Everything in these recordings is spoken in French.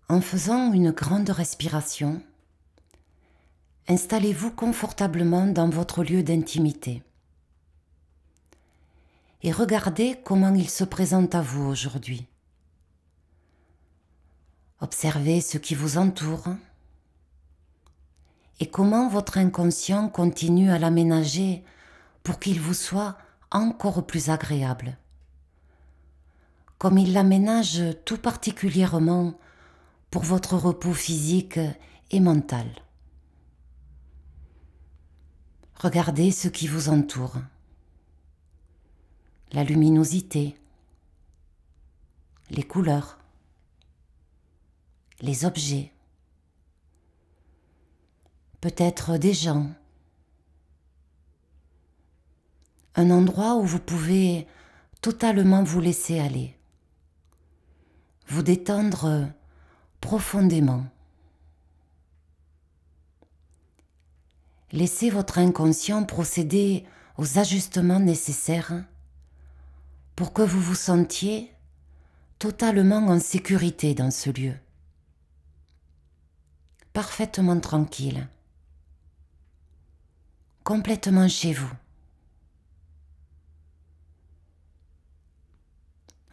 En faisant une grande respiration, installez-vous confortablement dans votre lieu d'intimité et regardez comment il se présente à vous aujourd'hui. Observez ce qui vous entoure et comment votre inconscient continue à l'aménager pour qu'il vous soit encore plus agréable, comme il l'aménage tout particulièrement pour votre repos physique et mental. Regardez ce qui vous entoure, la luminosité, les couleurs, les objets, peut-être des gens, un endroit où vous pouvez totalement vous laisser aller, vous détendre profondément. Laissez votre inconscient procéder aux ajustements nécessaires pour que vous vous sentiez totalement en sécurité dans ce lieu, parfaitement tranquille, complètement chez vous.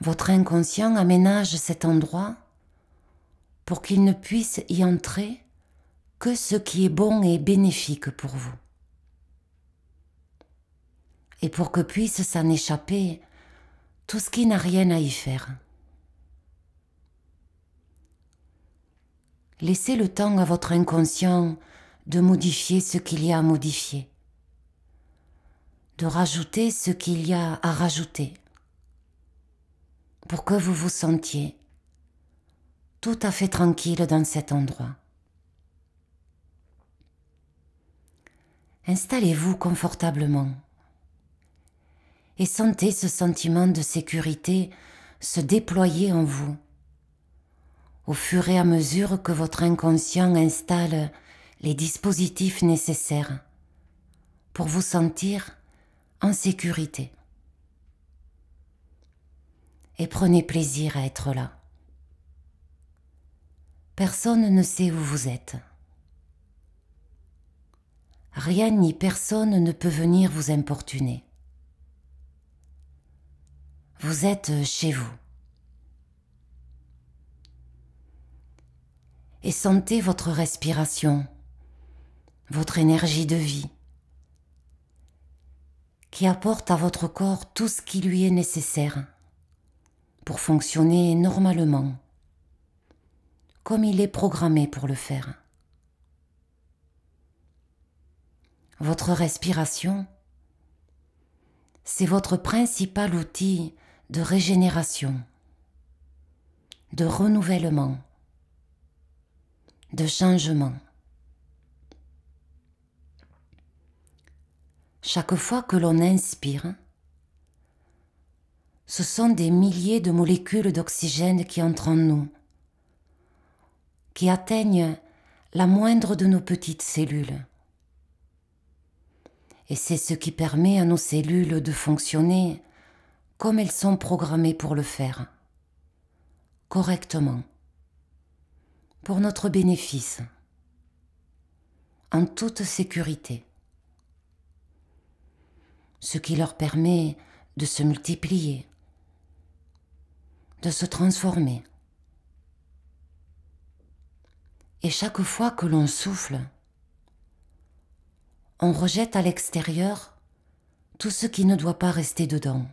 Votre inconscient aménage cet endroit pour qu'il ne puisse y entrer que ce qui est bon et bénéfique pour vous, et pour que puisse s'en échapper tout ce qui n'a rien à y faire. Laissez le temps à votre inconscient de modifier ce qu'il y a à modifier, de rajouter ce qu'il y a à rajouter, pour que vous vous sentiez tout à fait tranquille dans cet endroit. Installez-vous confortablement et sentez ce sentiment de sécurité se déployer en vous au fur et à mesure que votre inconscient installe les dispositifs nécessaires pour vous sentir en sécurité. Et prenez plaisir à être là. Personne ne sait où vous êtes. Rien ni personne ne peut venir vous importuner. Vous êtes chez vous. Et sentez votre respiration, votre énergie de vie, qui apporte à votre corps tout ce qui lui est nécessaire pour fonctionner normalement, comme il est programmé pour le faire. Votre respiration, c'est votre principal outil de régénération, de renouvellement, de changement. Chaque fois que l'on inspire, ce sont des milliers de molécules d'oxygène qui entrent en nous, qui atteignent la moindre de nos petites cellules. Et c'est ce qui permet à nos cellules de fonctionner comme elles sont programmées pour le faire, correctement, pour notre bénéfice, en toute sécurité. Ce qui leur permet de se multiplier, de se transformer. Et chaque fois que l'on souffle, on rejette à l'extérieur tout ce qui ne doit pas rester dedans.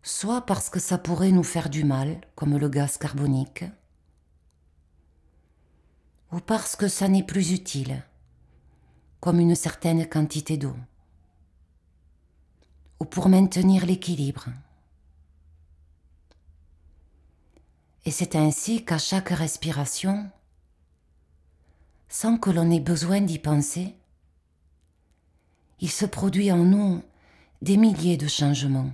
Soit parce que ça pourrait nous faire du mal, comme le gaz carbonique, ou parce que ça n'est plus utile, comme une certaine quantité d'eau, ou pour maintenir l'équilibre. Et c'est ainsi qu'à chaque respiration, sans que l'on ait besoin d'y penser, il se produit en nous des milliers de changements,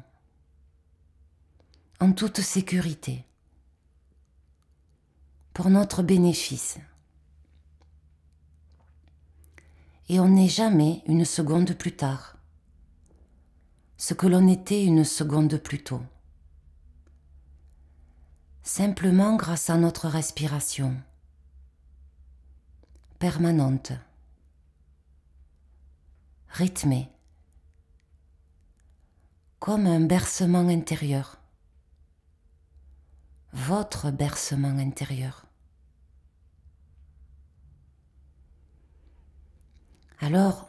en toute sécurité, pour notre bénéfice. Et on n'est jamais une seconde plus tard, ce que l'on était une seconde plus tôt. simplement grâce à notre respiration permanente, rythmée, comme un bercement intérieur, votre bercement intérieur. Alors,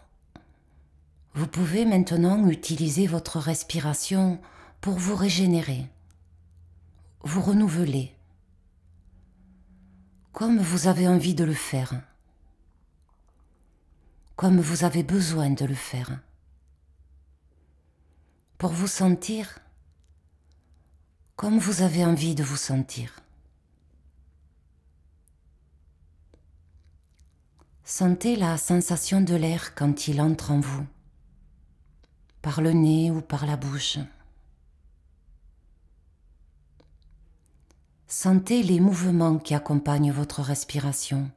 vous pouvez maintenant utiliser votre respiration pour vous régénérer, vous renouveler, comme vous avez envie de le faire, comme vous avez besoin de le faire, pour vous sentir comme vous avez envie de vous sentir. Sentez la sensation de l'air quand il entre en vous, par le nez ou par la bouche. Sentez les mouvements qui accompagnent votre respiration,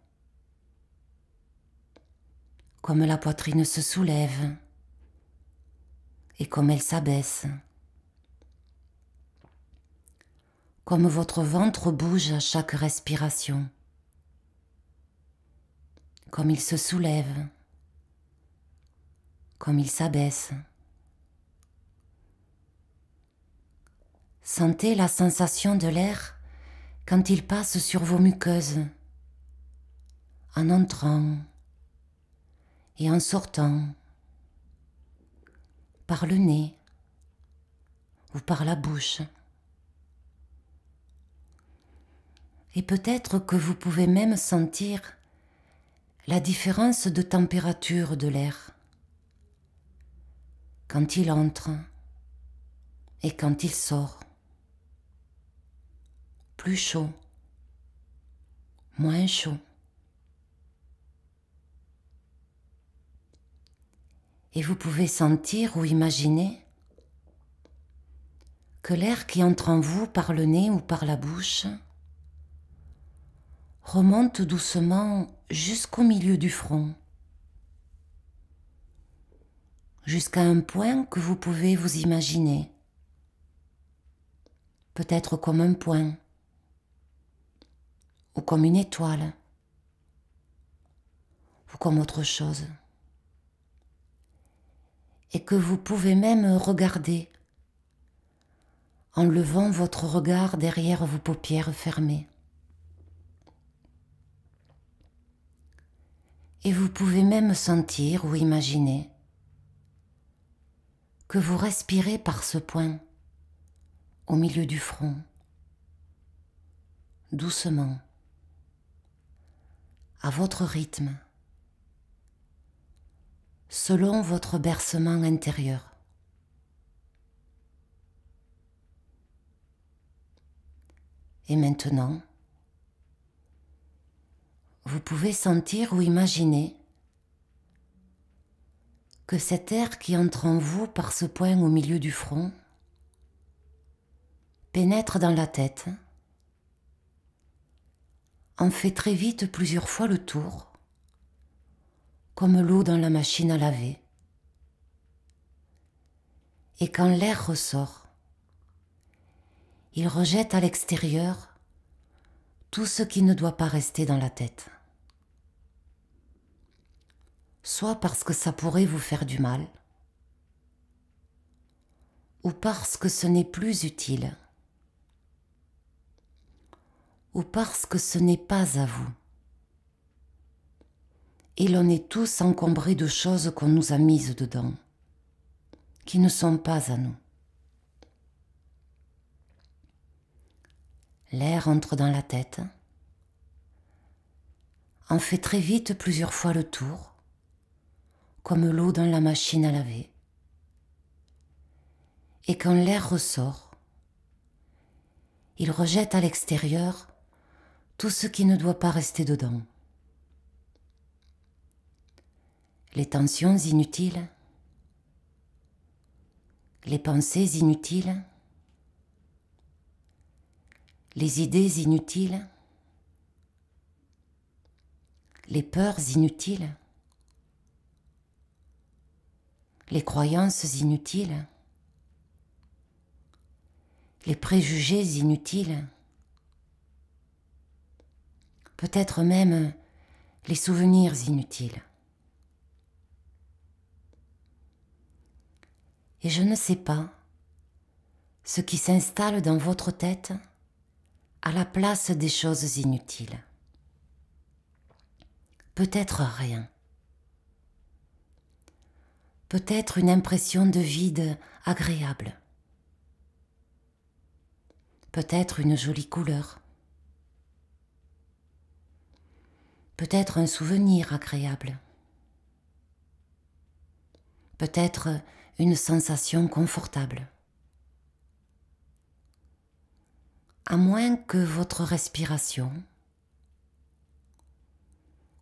comme la poitrine se soulève et comme elle s'abaisse, comme votre ventre bouge à chaque respiration, comme il se soulève, comme il s'abaisse. Sentez la sensation de l'air quand il passe sur vos muqueuses, en entrant et en sortant, par le nez ou par la bouche. Et peut-être que vous pouvez même sentir la différence de température de l'air quand il entre et quand il sort. Plus chaud, moins chaud. Et vous pouvez sentir ou imaginer que l'air qui entre en vous par le nez ou par la bouche remonte doucement jusqu'au milieu du front, jusqu'à un point que vous pouvez vous imaginer, peut-être comme un point ou comme une étoile ou comme autre chose, et que vous pouvez même regarder en levant votre regard derrière vos paupières fermées. Et vous pouvez même sentir ou imaginer que vous respirez par ce point au milieu du front, doucement, à votre rythme, selon votre bercement intérieur. Et maintenant, vous pouvez sentir ou imaginer que cet air qui entre en vous par ce point au milieu du front pénètre dans la tête, en fait très vite plusieurs fois le tour, comme l'eau dans la machine à laver. Et quand l'air ressort, il rejette à l'extérieur tout ce qui ne doit pas rester dans la tête. Soit parce que ça pourrait vous faire du mal, ou parce que ce n'est plus utile, ou parce que ce n'est pas à vous. Et l'on est tous encombrés de choses qu'on nous a mises dedans, qui ne sont pas à nous. L'air entre dans la tête, en fait très vite plusieurs fois le tour, comme l'eau dans la machine à laver. Et quand l'air ressort, il rejette à l'extérieur tout ce qui ne doit pas rester dedans. Les tensions inutiles, les pensées inutiles, les idées inutiles, les peurs inutiles, les croyances inutiles, les préjugés inutiles, peut-être même les souvenirs inutiles. Et je ne sais pas ce qui s'installe dans votre tête à la place des choses inutiles. Peut-être rien. Peut-être une impression de vide agréable. Peut-être une jolie couleur. Peut-être un souvenir agréable. Peut-être une sensation confortable. À moins que votre respiration,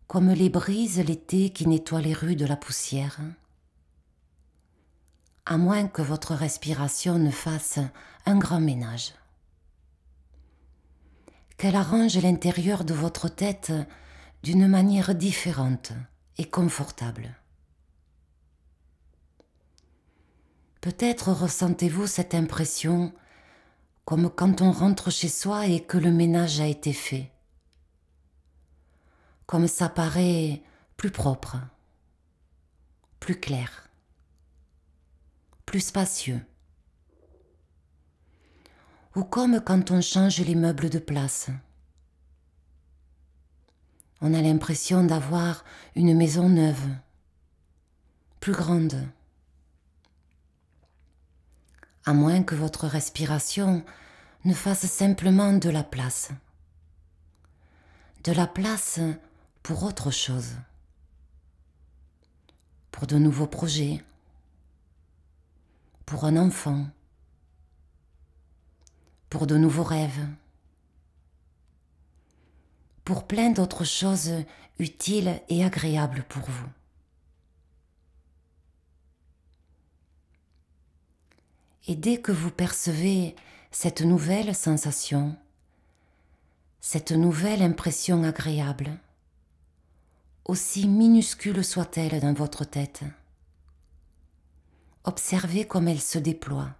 comme les brises l'été qui nettoient les rues de la poussière, à moins que votre respiration ne fasse un grand ménage, qu'elle arrange l'intérieur de votre tête d'une manière différente et confortable. Peut-être ressentez-vous cette impression comme quand on rentre chez soi et que le ménage a été fait, comme ça paraît plus propre, plus clair, plus spacieux, ou comme quand on change les meubles de place. On a l'impression d'avoir une maison neuve, plus grande, à moins que votre respiration ne fasse simplement de la place pour autre chose, pour de nouveaux projets, pour un enfant, pour de nouveaux rêves, pour plein d'autres choses utiles et agréables pour vous. Et dès que vous percevez cette nouvelle sensation, cette nouvelle impression agréable, aussi minuscule soit-elle dans votre tête, observez comme elle se déploie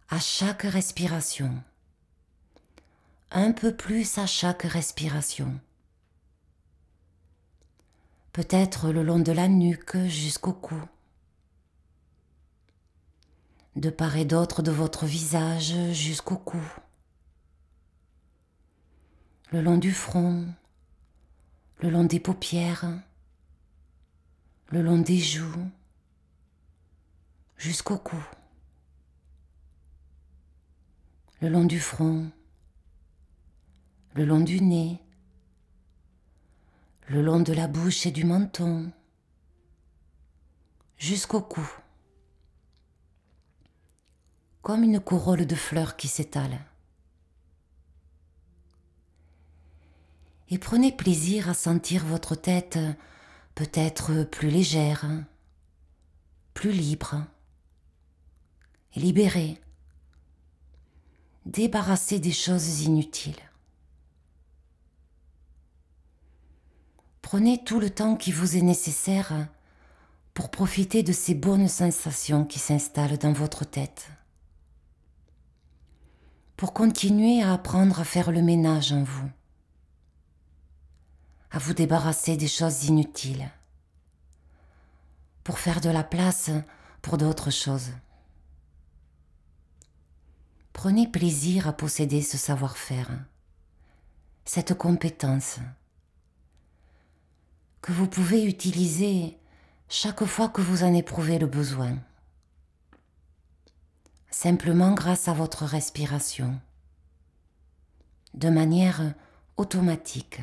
à chaque respiration, un peu plus à chaque respiration, peut-être le long de la nuque jusqu'au cou, de part et d'autre de votre visage jusqu'au cou, le long du front, le long des paupières, le long des joues, jusqu'au cou, le long du front, le long du nez, le long de la bouche et du menton, jusqu'au cou, comme une corolle de fleurs qui s'étale. Et prenez plaisir à sentir votre tête peut-être plus légère, plus libre, libérée, débarrassée des choses inutiles. Prenez tout le temps qui vous est nécessaire pour profiter de ces bonnes sensations qui s'installent dans votre tête, pour continuer à apprendre à faire le ménage en vous, à vous débarrasser des choses inutiles, pour faire de la place pour d'autres choses. Prenez plaisir à posséder ce savoir-faire, cette compétence que vous pouvez utiliser chaque fois que vous en éprouvez le besoin, simplement grâce à votre respiration, de manière automatique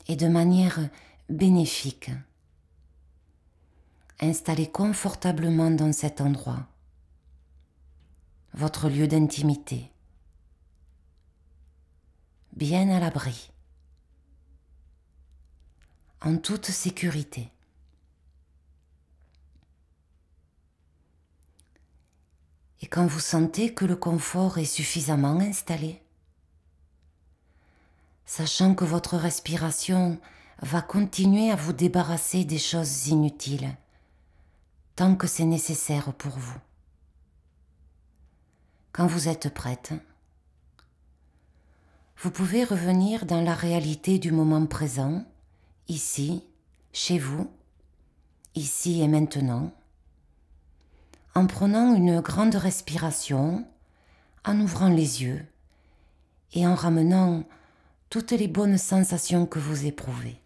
et de manière bénéfique. Installez confortablement dans cet endroit, votre lieu d'intimité, bien à l'abri, en toute sécurité. Et quand vous sentez que le confort est suffisamment installé, sachant que votre respiration va continuer à vous débarrasser des choses inutiles, tant que c'est nécessaire pour vous. Quand vous êtes prête, Vous pouvez revenir dans la réalité du moment présent, ici, chez vous, ici et maintenant, en prenant une grande respiration, en ouvrant les yeux et en ramenant toutes les bonnes sensations que vous éprouvez.